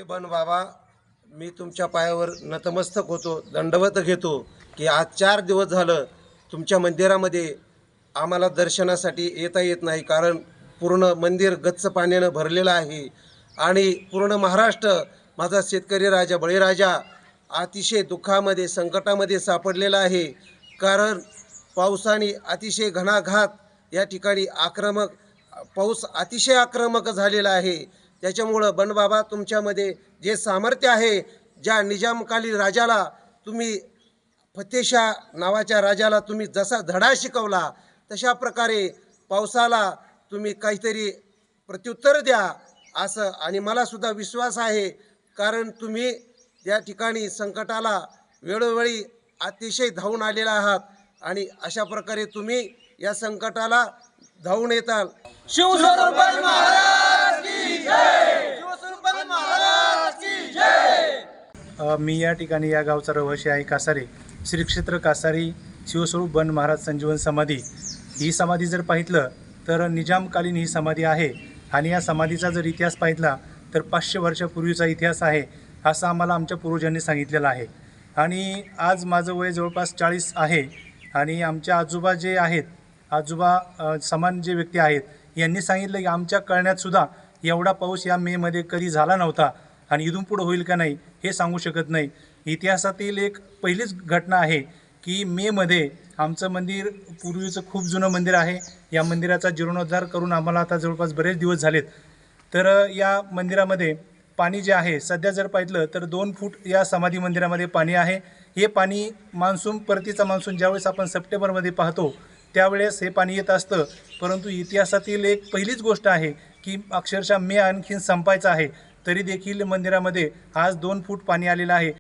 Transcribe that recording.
बन बाबा, मी तुमच्या पायावर नतमस्तक होतो, दंडवत घेतो की आज 4 दिवस झालं तुमच्या मंदिरामध्ये आम्हाला दर्शनासाठी येता येत नाही, कारण पूर्ण मंदिर गच्च पाण्यानं भरलेलं आहे आणि पूर्ण महाराष्ट्र माझा शेतकरी राजा बळीराजा अतिशय दुःखामध्ये संकटामध्ये सापडलेला आहे। कारण पावसाने अतिशय घणाघात या ठिकाणी पाऊस अतिशय आक्रमक झालेला आहे। त्याच्यामुळं बनबाबा तुमच्यामध्ये जे सामर्थ्य आहे, ज्या निजामकालीन राजाला तुम्ही फतेशाह नावाच्या राजाला तुम्ही जसा धडा शिकवला तशा प्रकारे पावसाला तुम्ही काहीतरी प्रत्युत्तर द्या असं, आणि मला सुद्धा विश्वास आहे, कारण तुम्ही त्या ठिकाणी संकटाला वेळोवेळी अतिशय धावून आलेला आहात आणि अशा प्रकारे तुम्ही या संकटाला धावून येताल। शिवस्वरूप महाराज की जय, शिवस्वरूप महाराज की जय। मी या ठिकाणी या गावचा रहिवासी आहे कासारी, श्री क्षेत्र कासारी शिवस्वरूप बन महाराज संजीवन समाधी। ही समाधी जर पाहितलं तर निजामकालीन ही समाधी आहे आणि या समाधीचा जर इतिहास पाहितला तर 500 वर्षापूर्वीचा इतिहास आहे असं आम्हाला आमच्या पूर्वजांनी सांगितलेलं आहे। आणि आज माझं वय जवळपास 40 आहे आणि आमच्या आजोबा जे आहेत, आजोबा समान जे व्यक्ती आहेत, यांनी सांगितलं की आमच्या कळण्यातसुद्धा एवढा पाऊस या मेमध्ये कधी झाला नव्हता आणि इथून पुढं होईल का नाही हे सांगू शकत नाही। इतिहासातील एक पहिलीच घटना आहे की मेमध्ये आमचं मंदिर पूर्वीचं खूप जुनं मंदिर आहे, या मंदिराचा जीर्णोद्धार करून आम्हाला आता जवळपास बरेच दिवस झालेत। तर या मंदिरामध्ये पाणी जे आहे सध्या जर पाहिलं तर 2 फूट या समाधी मंदिरामध्ये पाणी आहे। हे पाणी परतीचा मान्सून ज्यावेळेस आपण सप्टेंबरमध्ये पाहतो त्यावेळेस हे पाणी येत असतं, परंतु इतिहासातील एक पहिलीच गोष्ट आहे की अक्षरशः मे आणखीन संपायचा आहे तरी देखील मंदिरामध्ये आज 2 फूट पाणी आलेलं आहे।